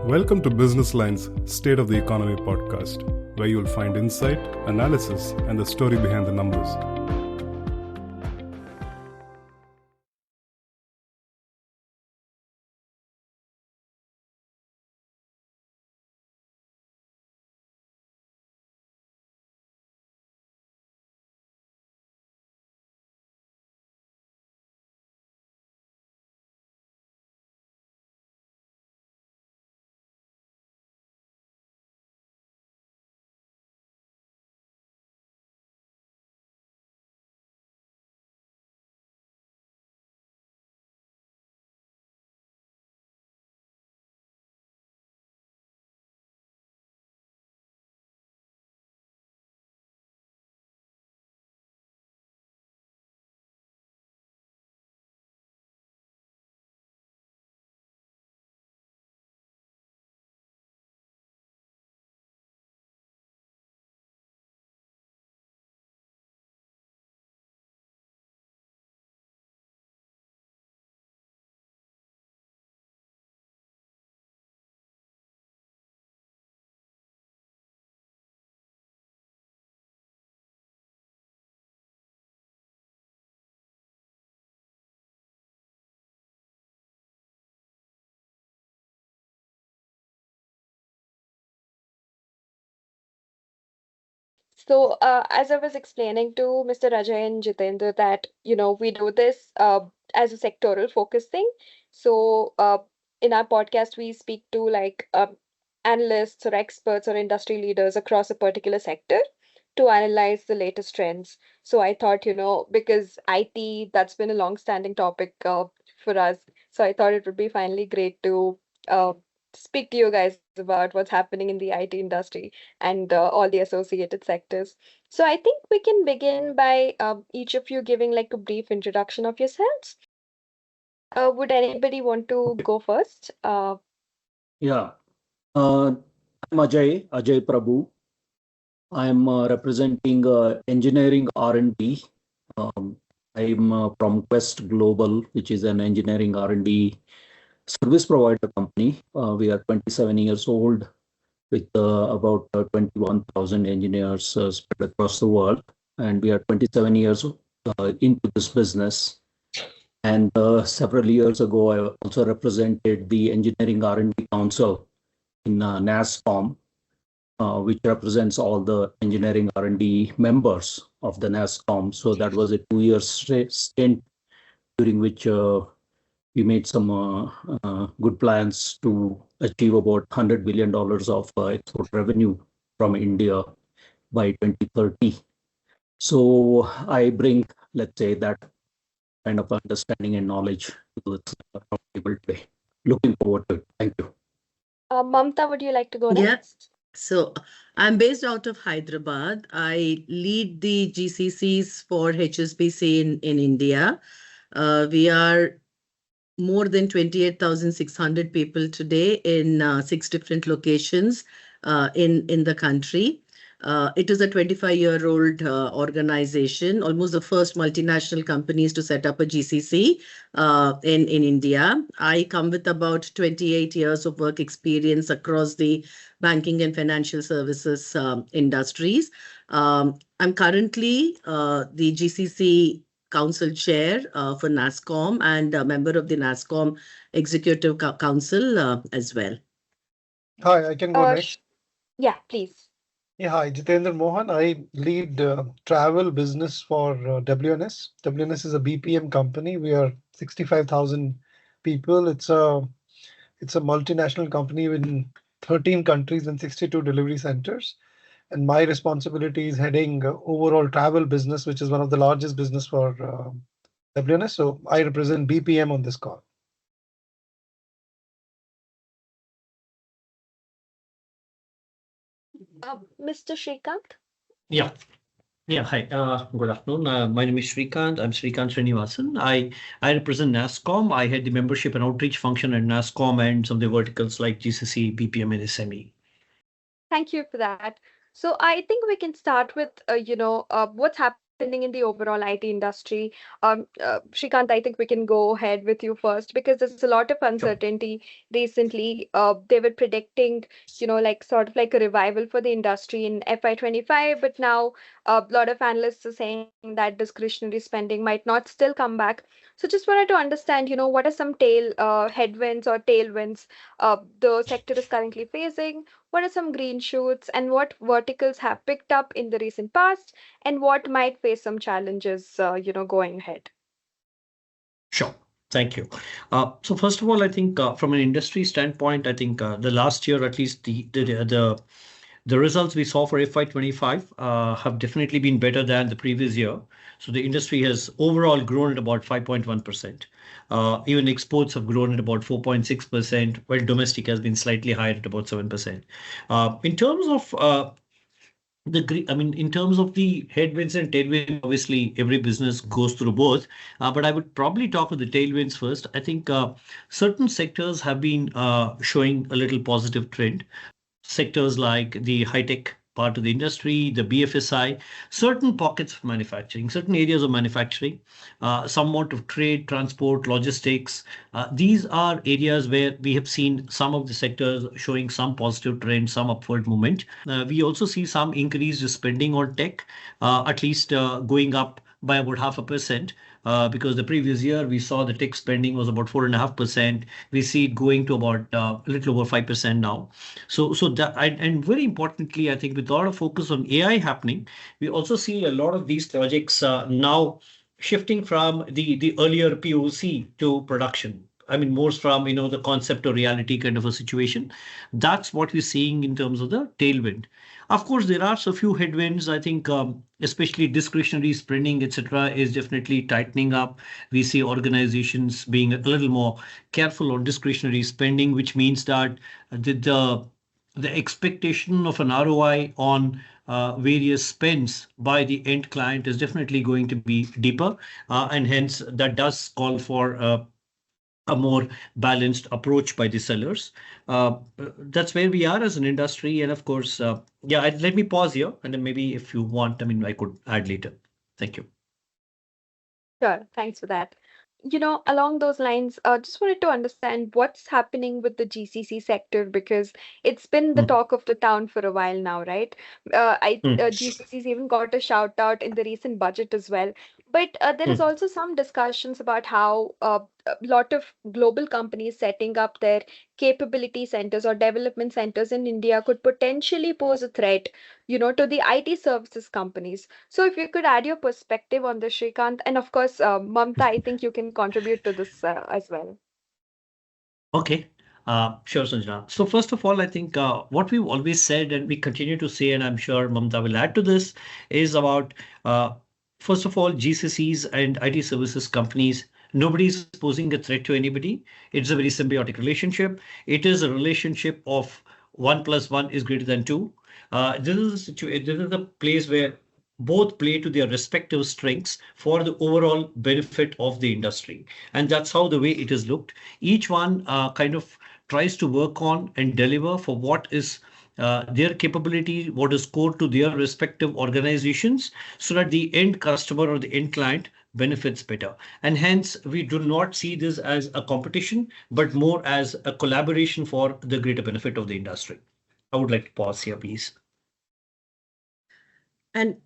Welcome to Business Line's State of the Economy podcast, where you'll find insight, analysis, and the story behind the numbers. So, as I was explaining to Mr. Ajay and Jitendra that, we do this as a sectoral focus thing. So, in our podcast, we speak to like analysts or experts or industry leaders across a particular sector to analyze the latest trends. So, I thought, because IT, that's been a long-standing topic for us. So, I thought it would be finally great to uh, speak to you guys about what's happening in the IT industry and all the associated sectors. So I think we can begin by each of you giving like a brief introduction of yourselves. Would anybody want to go first? Yeah, I'm Ajay Prabhu. I'm representing Engineering R&D. Um, I'm from Quest Global, which is an engineering R&D service provider company. We are 27 years old with about 21,000 engineers spread across the world. And we are 27 years into this business. And several years ago, I also represented the Engineering R&D Council in NASSCOM, which represents all the engineering R&D members of the NASSCOM. So that was a 2-year stint during which we made some good plans to achieve about $100 billion of export revenue from India by 2030. So I bring, let's say, that kind of understanding and knowledge to this table today. Looking forward to it. Thank you. Mamta, would you like to go next? So I'm based out of Hyderabad. I lead the GCCs for HSBC in India. We are more than 28,600 people today in 6 different locations in the country. It is a 25-year-old organization, almost the first multinational companies to set up a GCC in India. I come with about 28 years of work experience across the banking and financial services industries. I'm currently the GCC Council Chair for NASSCOM and a member of the NASSCOM Executive Council as well. Hi, I can go next. Yeah, please. Yeah, hi, Jitendra Mohan. I lead travel business for WNS. WNS is a BPM company. We are 65,000 people. It's a multinational company in 13 countries and 62 delivery centers. And my responsibility is heading overall travel business, which is one of the largest business for WNS. So I represent BPM on this call. Mr. Srikanth? Yeah. Hi. Good afternoon. My name is Srikanth. I'm Srikanth Srinivasan. I represent NASSCOM. I head the membership and outreach function at NASSCOM and some of the verticals like GCC, BPM, and SME. Thank you for that. So I think we can start with, what's happening happening in the overall IT industry? Shrikant, I think we can go ahead with you first because there's a lot of Sure. uncertainty recently. They were predicting, like sort of like a revival for the industry in FY25, but now a lot of analysts are saying that discretionary spending might not still come back. So just wanted to understand, what are some headwinds or tailwinds the sector is currently facing? What are some green shoots and what verticals have picked up in the recent past and what might face some challenges, going ahead? Sure. Thank you. So first of all, I think from an industry standpoint, I think the last year, at least the results we saw for FY25 have definitely been better than the previous year. So the industry has overall grown at about 5.1%. Even exports have grown at about 4.6%, while domestic has been slightly higher at about 7%. In terms of in terms of the headwinds and tailwinds, obviously every business goes through both. But I would probably talk of the tailwinds first. I think certain sectors have been showing a little positive trend. Sectors like the high-tech part of the industry, the BFSI, certain pockets of manufacturing, certain areas of manufacturing, somewhat of trade, transport, logistics. These are areas where we have seen some of the sectors showing some positive trend, some upward movement. We also see some increased spending on tech, at least going up by about 0.5%. Because the previous year we saw the tech spending was about 4.5%. We see it going to about a little over 5% now. So that and very importantly, I think with a lot of focus on AI happening, we also see a lot of these projects now shifting from the earlier POC to production. I mean, more from the concept or reality kind of a situation. That's what we're seeing in terms of the tailwind. Of course, there are so few headwinds. I think especially discretionary spending, etc., is definitely tightening up. We see organizations being a little more careful on discretionary spending, which means that the expectation of an ROI on various spends by the end client is definitely going to be deeper, and hence that does call for a more balanced approach by the sellers. That's where we are as an industry. And of course, let me pause here and then maybe if you want, I mean, I could add later. Thank you. Sure, thanks for that. Along those lines, just wanted to understand what's happening with the GCC sector because it's been the Mm, talk of the town for a while now, right? mm, GCCs even got a shout out in the recent budget as well. But there is mm. also some discussions about how a lot of global companies setting up their capability centers or development centers in India could potentially pose a threat, to the IT services companies. So if you could add your perspective on this, Shrikant, and of course, Mamta, I think you can contribute to this as well. Okay. Sure, Sanjana. So first of all, I think what we've always said and we continue to say, and I'm sure Mamta will add to this, is about uh, first of all, GCCs and IT services companies. Nobody is posing a threat to anybody. It's a very symbiotic relationship. It is a relationship of 1 + 1 is greater than 2. This is a situation. This is a place where both play to their respective strengths for the overall benefit of the industry, and that's how the way it is looked. Each one kind of tries to work on and deliver for what is their capability, what is core to their respective organizations, so that the end customer or the end client benefits better. And hence, we do not see this as a competition, but more as a collaboration for the greater benefit of the industry. I would like to pause here, please. And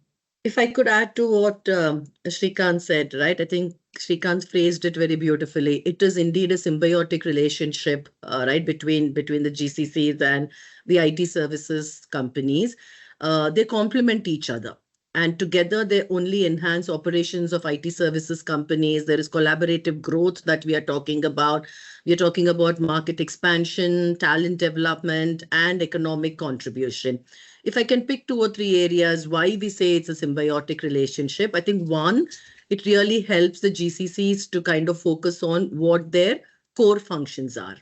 if I could add to what Srikant said, right? I think Srikant phrased it very beautifully. It is indeed a symbiotic relationship, right, between the GCCs and the IT services companies. They complement each other. And together, they only enhance operations of IT services companies. There is collaborative growth that we are talking about. We are talking about market expansion, talent development, and economic contribution. If I can pick 2 or 3 areas why we say it's a symbiotic relationship, I think one, it really helps the GCCs to kind of focus on what their core functions are,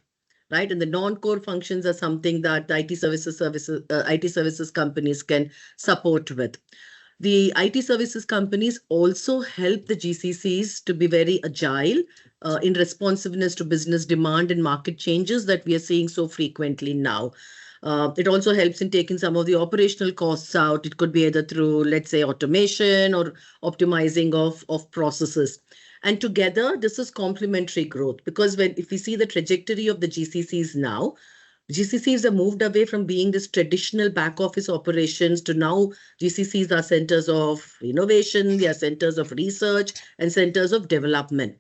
right? And the non-core functions are something that the IT services companies can support with. The IT services companies also help the GCCs to be very agile in responsiveness to business demand and market changes that we are seeing so frequently now. It also helps in taking some of the operational costs out. It could be either through, let's say, automation or optimizing of processes. And together, this is complementary growth, because if we see the trajectory of the GCCs now, GCCs have moved away from being this traditional back office operations to now GCCs are centers of innovation, they are centers of research and centers of development.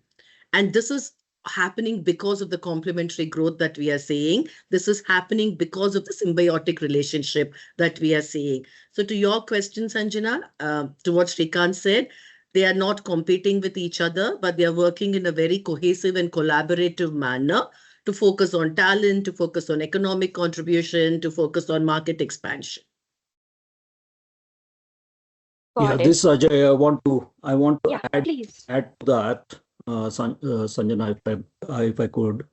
And this is happening because of the complementary growth that we are seeing. This is happening because of the symbiotic relationship that we are seeing. So to your question, Sanjana, to what Srikanth said, they are not competing with each other, but they are working in a very cohesive and collaborative manner to focus on talent, to focus on economic contribution, to focus on market expansion. Yeah, Got it. this Ajay, I want to Yeah, add please. to that, Sanjana, if I could.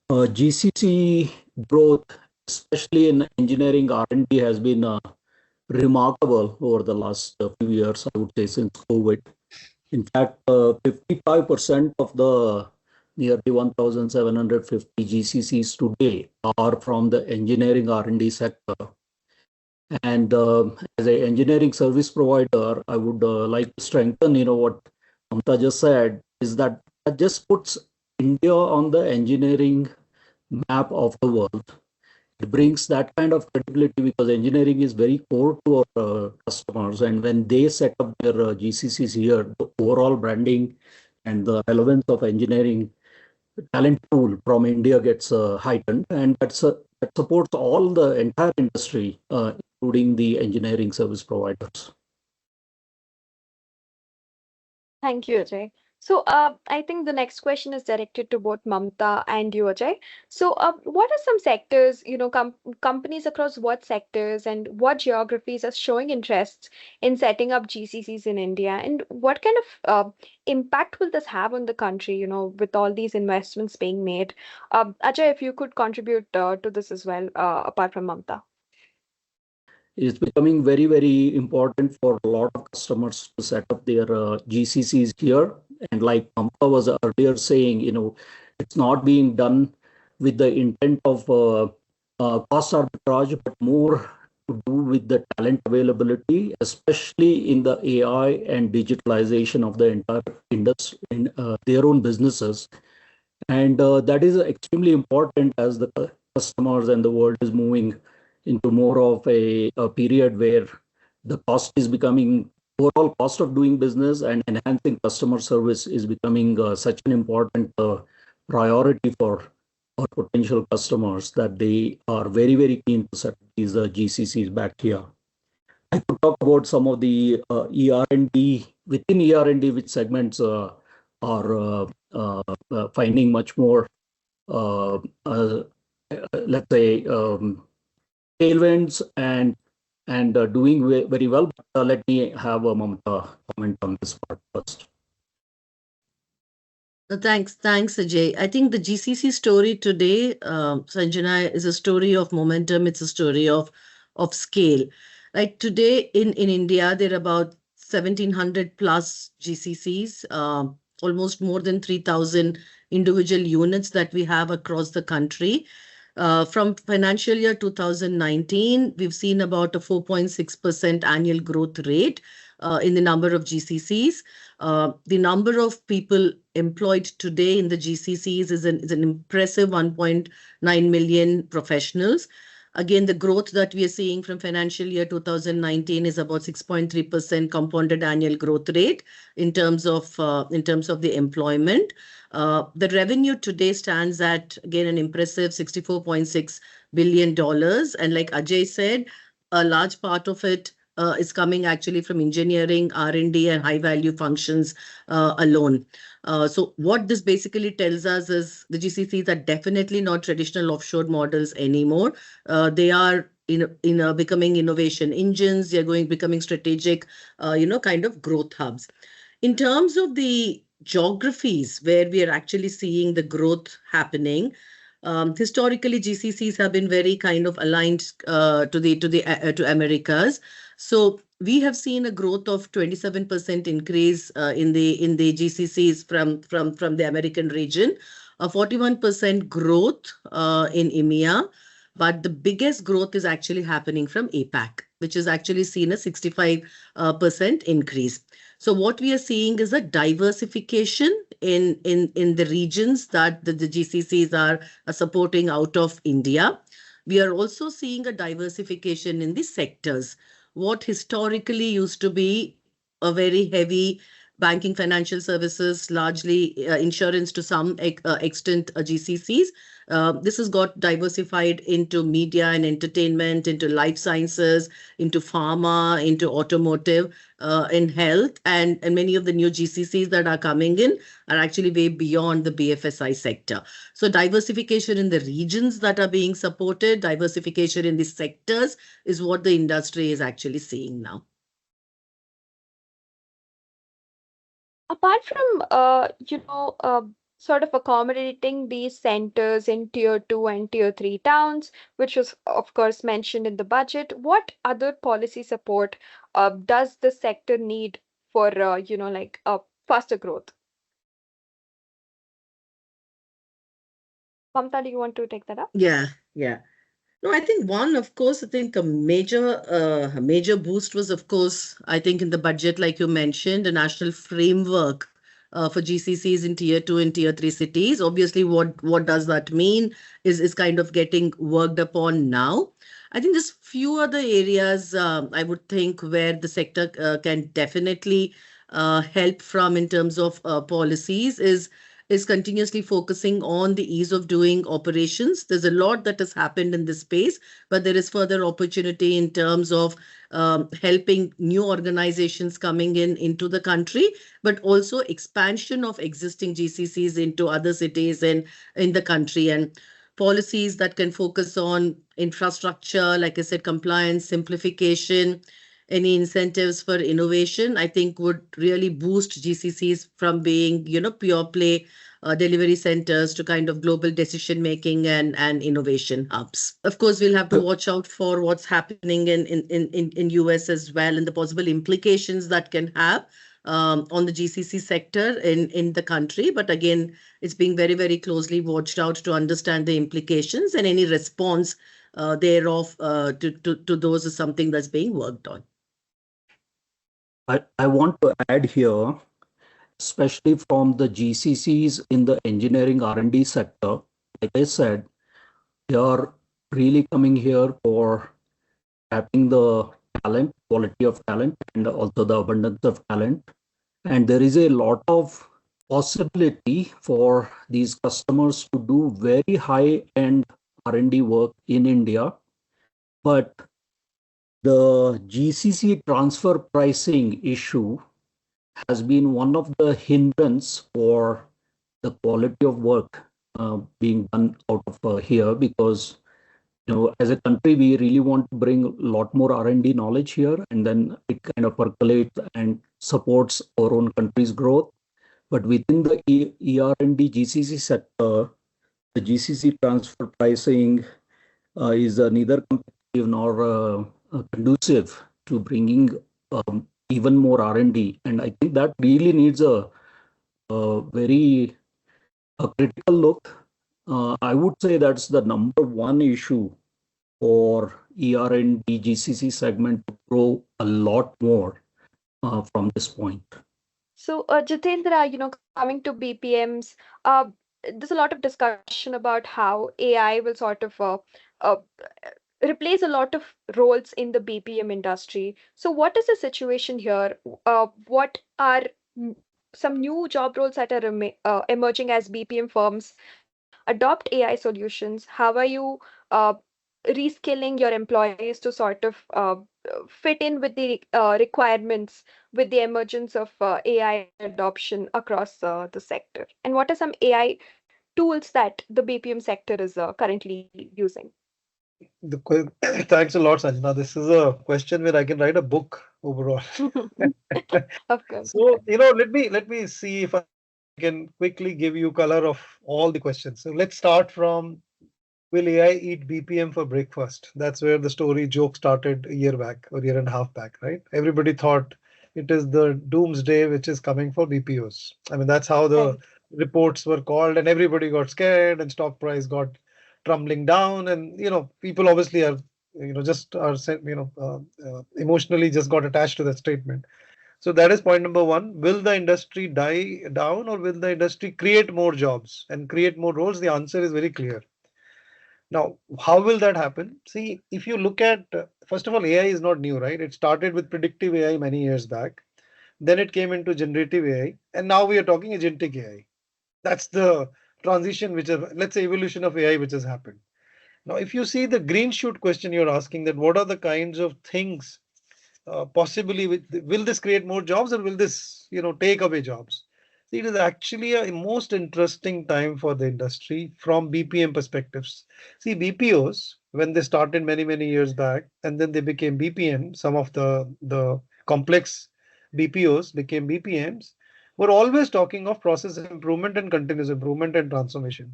GCC growth, especially in engineering R&D, has been remarkable over the last few years, I would say, since COVID. In fact, 55% of the nearly 1,750 GCCs today are from the engineering R&D sector. And as an engineering service provider, I would like to strengthen, what Mamatha just said, is that just puts India on the engineering map of the world. It brings that kind of credibility because engineering is very core to our customers. And when they set up their GCCs here, the overall branding and the relevance of engineering talent pool from India gets heightened, and that supports all the entire industry, including the engineering service providers. Thank you, Ajay. So, I think the next question is directed to both Mamta and you, Ajay. So, what are some sectors, companies across what sectors and what geographies are showing interests in setting up GCCs in India? And what kind of impact will this have on the country, with all these investments being made? Ajay, if you could contribute to this as well, apart from Mamta. It's becoming very, very important for a lot of customers to set up their GCCs here. And like Mamatha was earlier saying, it's not being done with the intent of cost arbitrage, but more to do with the talent availability, especially in the AI and digitalization of the entire industry in their own businesses. And that is extremely important as the customers and the world is moving into more of a period where the cost is becoming overall cost of doing business, and enhancing customer service is becoming such an important priority for our potential customers that they are very, very keen to set these GCCs back here. I could talk about some of the ER&D, within ER&D, which segments are finding much more, let's say, tailwinds and doing very well. But let me have a Mamatha comment on this part first. Thanks, Ajay. I think the GCC story today, Sanjana, is a story of momentum. It's a story of scale. Like today in India, there are about 1,700 plus GCCs, almost more than 3,000 individual units that we have across the country. From financial year 2019, we've seen about a 4.6% annual growth rate in the number of GCCs. The number of people employed today in the GCCs is an impressive 1.9 million professionals. Again, the growth that we are seeing from financial year 2019 is about 6.3% compounded annual growth rate in terms of the employment. The revenue today stands at, again, an impressive $64.6 billion. And like Ajay said, a large part of it is coming actually from engineering, R&D, and high-value functions alone. So what this basically tells us is the GCCs are definitely not traditional offshore models anymore. They are becoming innovation engines. They're becoming strategic, kind of growth hubs. In terms of the geographies where we are actually seeing the growth happening, historically GCCs have been very kind of aligned to Americas. So we have seen a growth of 27% increase in the GCCs from the American region, a 41% growth in EMEA, but the biggest growth is actually happening from APAC, which has actually seen a 65% increase. So what we are seeing is a diversification in the regions that the GCCs are supporting out of India. We are also seeing a diversification in the sectors. What historically used to be a very heavy banking, financial services, largely insurance to some extent, GCCs. This has got diversified into media and entertainment, into life sciences, into pharma, into automotive, in health, and many of the new GCCs that are coming in are actually way beyond the BFSI sector. So diversification in the regions that are being supported, diversification in the sectors is what the industry is actually seeing now. Apart from sort of accommodating these centers in tier 2 and tier 3 towns, which was of course mentioned in the budget, what other policy support does the sector need for faster growth? Mamta, do you want to take that up? Yeah, yeah. No, I think one, of course, I think a major boost was, of course, I think in the budget, like you mentioned, a national framework for GCCs in tier 2 and tier 3 cities. Obviously, what does that mean is kind of getting worked upon now. I think there's few other areas I would think where the sector can definitely help from in terms of policies is continuously focusing on the ease of doing operations. There's a lot that has happened in this space, but there is further opportunity in terms of helping new organizations coming into the country, but also expansion of existing GCCs into other cities and in the country, and policies that can focus on infrastructure, like I said, compliance, simplification, any incentives for innovation, I think would really boost GCCs from being, pure play delivery centers to kind of global decision making and innovation hubs. Of course, we'll have to watch out for what's happening in US as well, and the possible implications that can have on the GCC sector in the country. But again, it's being very, very closely watched out to understand the implications, and any response thereof to those is something that's being worked on. I want to add here, especially from the GCCs in the engineering R&D sector. Like I said, they are really coming here for tapping the talent, quality of talent, and also the abundance of talent. And there is a lot of possibility for these customers to do very high-end R&D work in India. But the GCC transfer pricing issue has been one of the hindrance for the quality of work being done out of here, because as a country we really want to bring a lot more R&D knowledge here, and then it kind of percolates and supports our own country's growth. But within the ER&D GCC sector, the GCC transfer pricing is neither competitive nor conducive to bringing even more R&D. And I think that really needs a very critical look. I would say that's the number one issue for ER&D GCC segment to grow a lot more from this point. So, Jitendra, coming to BPMs, there's a lot of discussion about how AI will sort of uh, replace a lot of roles in the BPM industry. So, what is the situation here? What are some new job roles that are emerging as BPM firms adopt AI solutions? How are you uh, reskilling your employees to sort of fit in with the requirements with the emergence of AI adoption across the sector? And what are some AI tools that the BPM sector is currently using? Thanks a lot, Sanjana. This is a question where I can write a book overall. Of course. So, let me see if I can quickly give you color of all the questions. So let's start from, will AI eat BPM for breakfast? That's where the story joke started a year back or year and a half back, right? Everybody thought it is the doomsday which is coming for BPOs. I mean, that's how the Right. reports were called, and everybody got scared, and stock price got tumbling down, and people obviously are just are emotionally just got attached to that statement. So that is point number one. Will the industry die down, or will the industry create more jobs and create more roles? The answer is very clear. Now, how will that happen? See, if you look at, first of all, AI is not new, right? It started with predictive AI many years back. Then it came into generative AI, and now we are talking agentic AI. That's the transition, let's say, evolution of AI, which has happened. Now, if you see the green shoot question you're asking, that what are the kinds of things possibly will this create more jobs, or will this take away jobs? See, it is actually a most interesting time for the industry from BPM perspectives. See, BPOs, when they started many years back, and then they became BPM, some of the complex BPOs became BPMs, were always talking of process improvement and continuous improvement and transformation,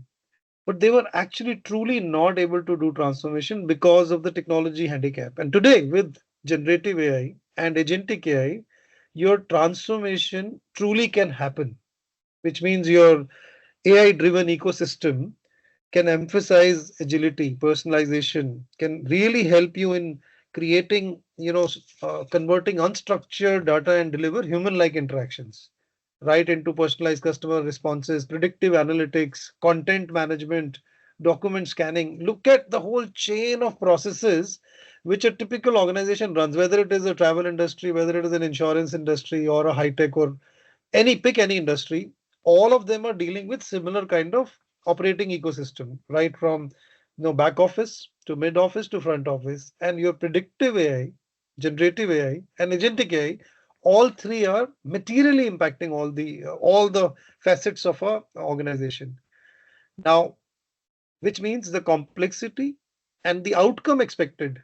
but they were actually truly not able to do transformation because of the technology handicap. And today, with generative AI and agentic AI, your transformation truly can happen, which means your AI driven ecosystem can emphasize agility, personalization, can really help you in creating, converting unstructured data and deliver human like interactions right into personalized customer responses, predictive analytics, content management, document scanning. Look at the whole chain of processes which a typical organization runs, whether it is a travel industry, whether it is an insurance industry, or a high tech, or pick any industry. All of them are dealing with similar kind of operating ecosystem, right from back office to mid office to front office. And your predictive AI, generative AI, and agentic AI, all three are materially impacting all the facets of a organization. Now, which means the complexity and the outcome expected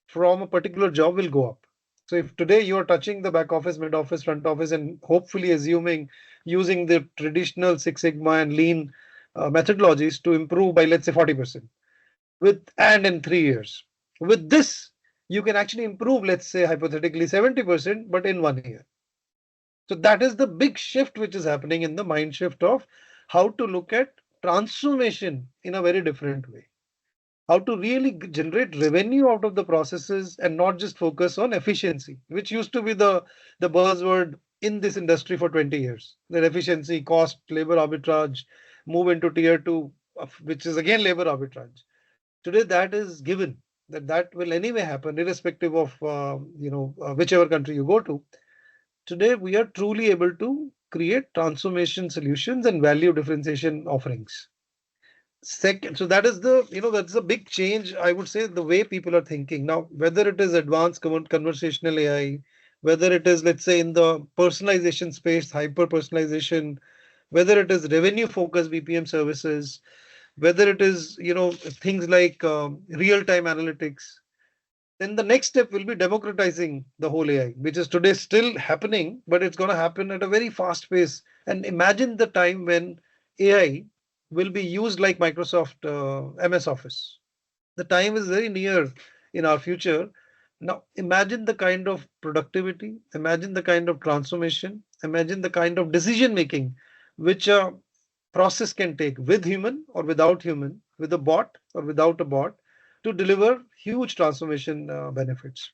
from a particular job will go up. So if today you are touching the back office, mid office, front office, and hopefully assuming using the traditional Six Sigma and lean methodologies to improve by, let's say, 40%, and in 3 years, with this, you can actually improve, let's say, hypothetically 70%, but in 1 year. So that is the big shift which is happening in the mind shift of how to look at transformation in a very different way, how to really generate revenue out of the processes and not just focus on efficiency, which used to be the buzzword in this industry for 20 years. That efficiency, cost, labor arbitrage, move into tier two, which is again labor arbitrage. Today, that is given that will anyway happen, irrespective of whichever country you go to. Today, we are truly able to create transformation solutions and value differentiation offerings. Second, so that is that's a big change, I would say, the way people are thinking now, whether it is advanced conversational AI, whether it is, let's say, in the personalization space, hyper personalization, whether it is revenue focused BPM services, whether it is things like real time analytics. Then the next step will be democratizing the whole AI, which is today still happening, but it's going to happen at a very fast pace. And imagine the time when AI will be used like Microsoft MS Office. The time is very near in our future. Now, imagine the kind of productivity, imagine the kind of transformation, imagine the kind of decision making which a process can take with human or without human, with a bot or without a bot, to deliver huge transformation benefits.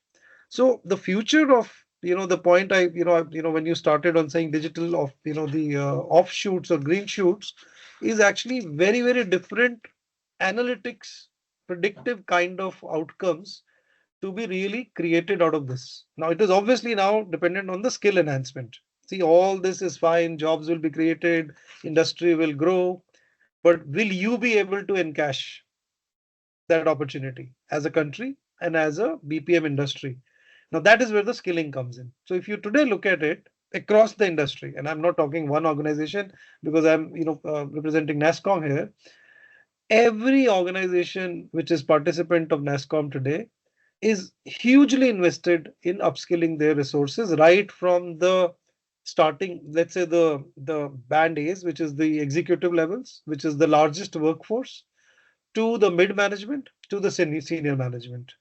So the future of the point when you started on saying digital of the offshoots or green shoots is actually very different analytics, predictive kind of outcomes to be really created out of this. Now it is obviously now dependent on the skill enhancement. See, all this is fine, jobs will be created, industry will grow, but will you be able to encash that opportunity as a country and as a BPM industry? Now that is where the skilling comes in. So if you today look at it across the industry, and I'm not talking one organization because I'm representing NASSCOM here, every organization which is participant of NASSCOM today is hugely invested in upskilling their resources right from the starting, let's say the band A's, which is the executive levels, which is the largest workforce, to the mid management, to the senior management.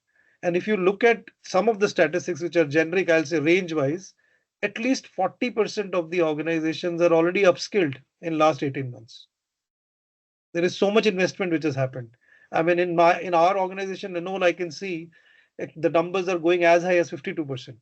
And if you look at some of the statistics which are generic, I'll say range wise, at least 40% of the organizations are already upskilled in last 18 months. There is so much investment which has happened. I mean, in our organization, I can see the numbers are going as high as 52%,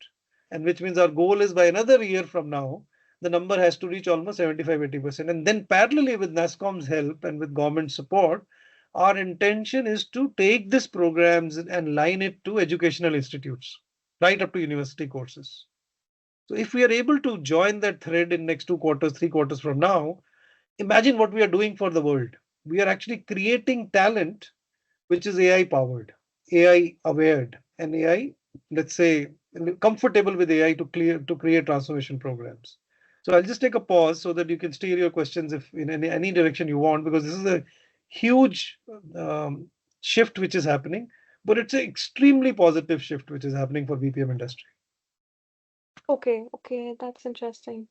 and which means our goal is by another year from now, the number has to reach almost 75-80%. And then parallelly with NASSCOM's help and with government support, our intention is to take these programs and line it to educational institutes, right up to university courses. So if we are able to join that thread in next 2 quarters, 3 quarters from now, imagine what we are doing for the world. We are actually creating talent which is AI powered, AI aware, and AI, let's say, comfortable with AI to create transformation programs. So I'll just take a pause so that you can steer your questions if in any direction you want, because this is a huge shift which is happening, but it's an extremely positive shift which is happening for BPM industry. Okay, that's interesting.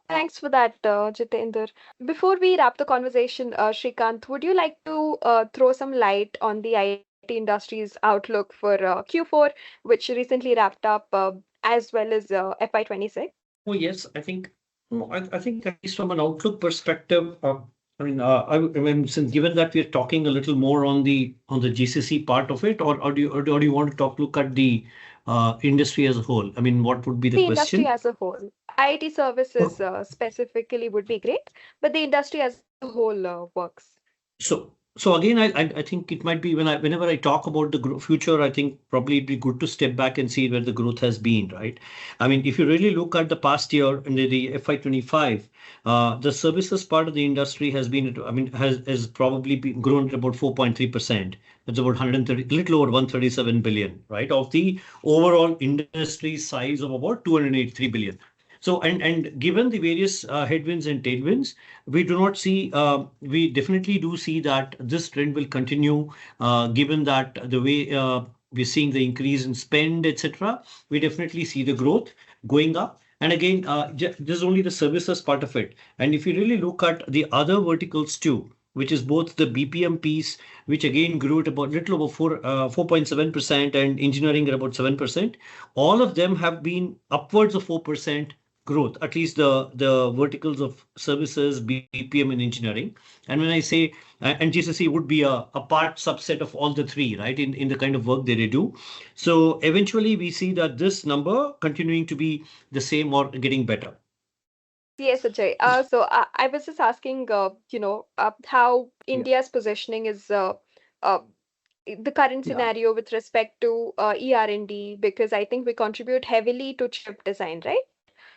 Thanks for that, Jitendra. Before we wrap the conversation, Srikanth, would you like to throw some light on the IT industry's outlook for Q4, which recently wrapped up, as well as FY26? Oh, yes, I think, no, I think at least from an outlook perspective, I mean, since given that we're talking a little more on the GCC part of it, or do you want to look at the industry as a whole? I mean, what would be the The industry question? as a whole. IT services specifically would be great, but the industry as a whole works. So again, I think it might be whenever I talk about the future, I think probably it'd be good to step back and see where the growth has been, right? I mean, if you really look at the past year in the FY25, the services part of the industry has been, I mean, has probably been grown at about 4.3%. That's about 130, little over 137 billion, right? Of the overall industry size of about 283 billion. So, and given the various headwinds and tailwinds, we do not see, we definitely do see that this trend will continue, given that the way we're seeing the increase in spend, etc. We definitely see the growth going up. And again, this is only the services part of it. And if you really look at the other verticals too, which is both the BPM piece, which again grew at about little over 4.7%, and engineering at about 7%. All of them have been upwards of 4% growth, at least the verticals of services, BPM, and engineering. And when I say, and GCC would be a part subset of all the three, right, in the kind of work that they do. So eventually we see that this number continuing to be the same or getting better. Yes, Ajay. So I was just asking, how Yeah. India's positioning is uh, the current Yeah. scenario with respect to ER&D, because I think we contribute heavily to chip design, right?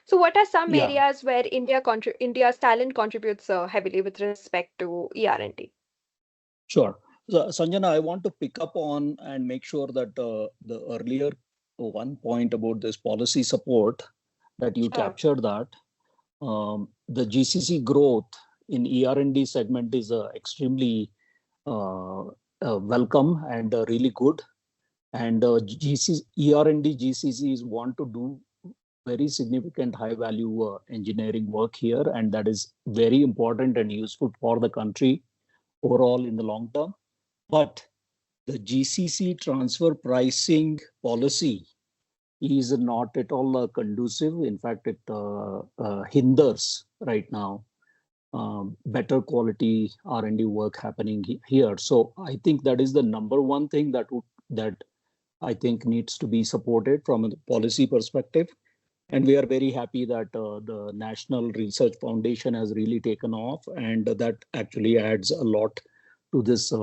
So what are some Yeah, areas where India's talent contributes heavily with respect to ER&D? sure. So, Sanjana, I want to pick up on and make sure that the earlier one point about this policy support, that you Sure. captured that. The GCC growth in ER&D segment is extremely welcome and really good. And ER&D GCCs want to do very significant high value engineering work here, and that is very important and useful for the country overall in the long term. But the GCC transfer pricing policy is not at all conducive. In fact, it hinders right now better quality R&D work happening here. So I think that is the number one thing that I think needs to be supported from a policy perspective. And we are very happy that the National Research Foundation has really taken off, and that actually adds a lot to this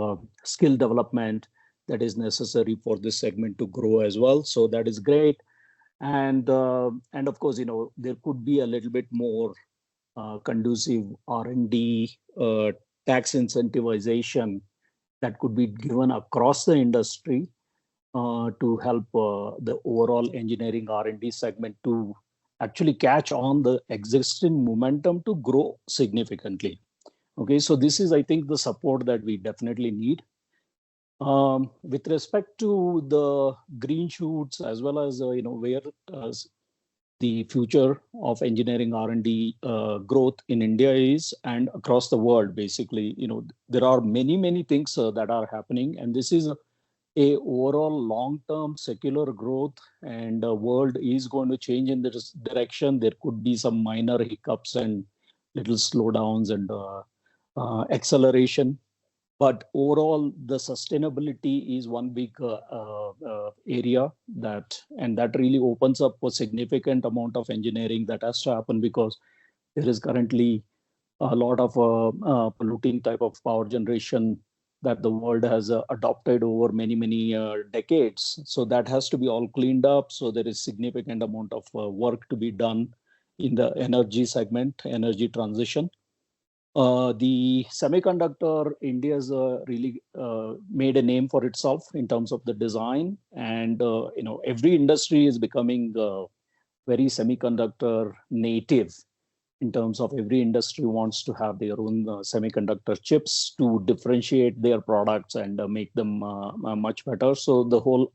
skill development that is necessary for this segment to grow as well. So that is great. And of course, there could be a little bit more conducive R&D tax incentivization that could be given across the industry to help the overall engineering R&D segment to actually catch on the existing momentum to grow significantly. Okay, so this is, I think, the support that we definitely need. With respect to the green shoots, as well as where the future of engineering R&D growth in India is, and across the world, basically, there are many things that are happening, and this is a overall long-term secular growth, and the world is going to change in this direction. There could be some minor hiccups and little slowdowns and acceleration. But overall, the sustainability is one big area that really opens up a significant amount of engineering that has to happen, because there is currently a lot of polluting type of power generation that the world has adopted over many decades. So that has to be all cleaned up. So there is significant amount of work to be done in the energy segment, energy transition. The semiconductor, India's really made a name for itself in terms of the design, and every industry is becoming very semiconductor native, in terms of every industry wants to have their own semiconductor chips to differentiate their products and make them much better. So the whole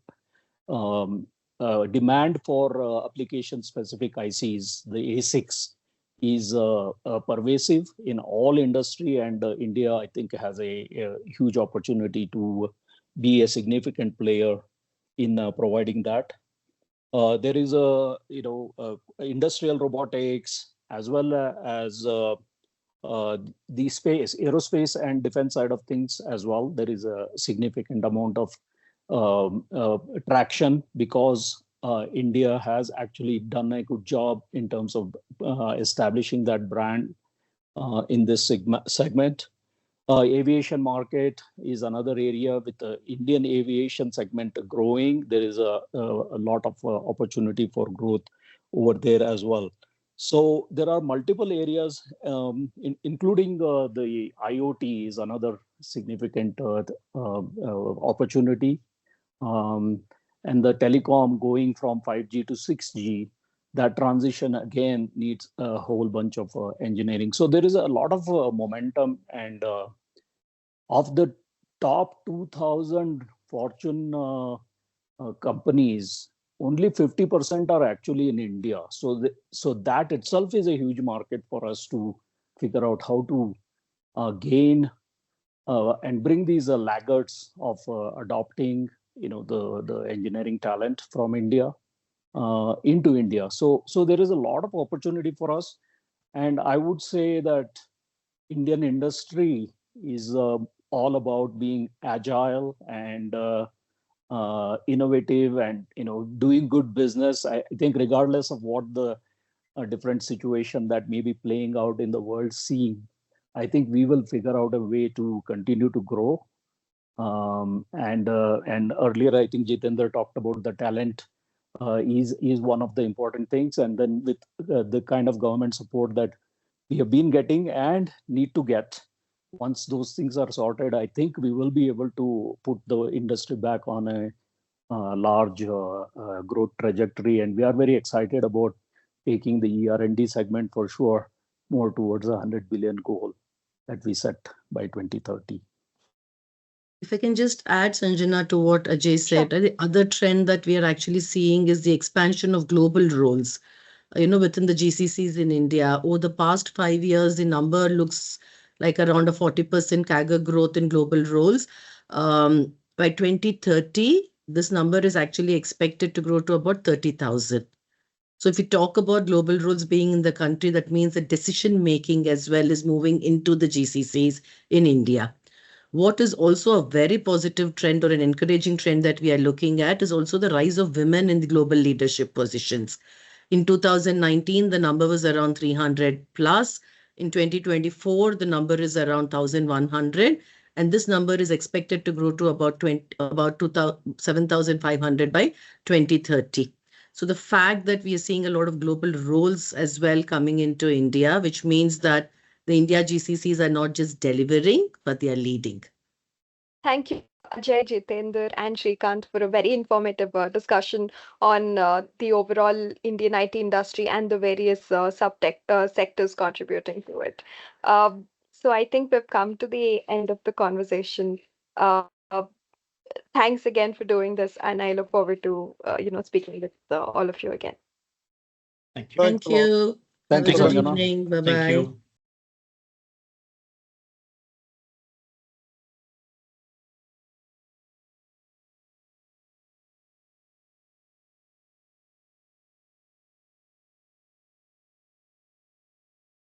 demand for application-specific ICs, the ASICs, is pervasive in all industry, and India, I think, has a huge opportunity to be a significant player in providing that. There is industrial robotics, as well as the aerospace and defense side of things as well. There is a significant amount of traction, because India has actually done a good job in terms of establishing that brand in this segment. Aviation market is another area with the Indian aviation segment growing. There is a lot of opportunity for growth over there as well. So there are multiple areas, including the IoT is another significant opportunity. And the telecom going from 5G to 6G, that transition again needs a whole bunch of engineering. So there is a lot of momentum, and of the top 2000 Fortune companies, only 50% are actually in India. So that itself is a huge market for us to figure out how to gain and bring these laggards of adopting the engineering talent from India into India. So there is a lot of opportunity for us, and I would say that Indian industry is all about being agile and innovative, and doing good business. I think regardless of what the different situation that may be playing out in the world scene, I think we will figure out a way to continue to grow. And earlier, I think Jitendra talked about the talent is one of the important things. And then with the kind of government support that we have been getting and need to get, once those things are sorted, I think we will be able to put the industry back on a large growth trajectory. And we are very excited about taking the ER&D segment for sure more towards a 100 billion goal that we set by 2030. If I can just add, Sanjana, to what Ajay said, the other trend that we are actually seeing is the expansion of global roles. Within the GCCs in India, over the past 5 years, the number looks like around a 40% CAGR growth in global roles. By 2030, this number is actually expected to grow to about 30,000. So if you talk about global roles being in the country, that means that decision making as well is moving into the GCCs in India. What is also a very positive trend or an encouraging trend that we are looking at is also the rise of women in the global leadership positions. In 2019, the number was around 300 plus. In 2024, the number is around 1,100. And this number is expected to grow to about 7,500 by 2030. So the fact that we are seeing a lot of global roles as well coming into India, which means that the India GCCs are not just delivering, but they are leading. Thank you, Ajay, Jitendra, and Srikanth, for a very informative discussion on the overall Indian IT industry and the various sectors contributing to it. So I think we've come to the end of the conversation. Uh, Thanks again for doing this, and I look forward to speaking with all of you again. Thank you. Thank you. Thanks Have a a lot. good evening. Bye-bye. Thank you.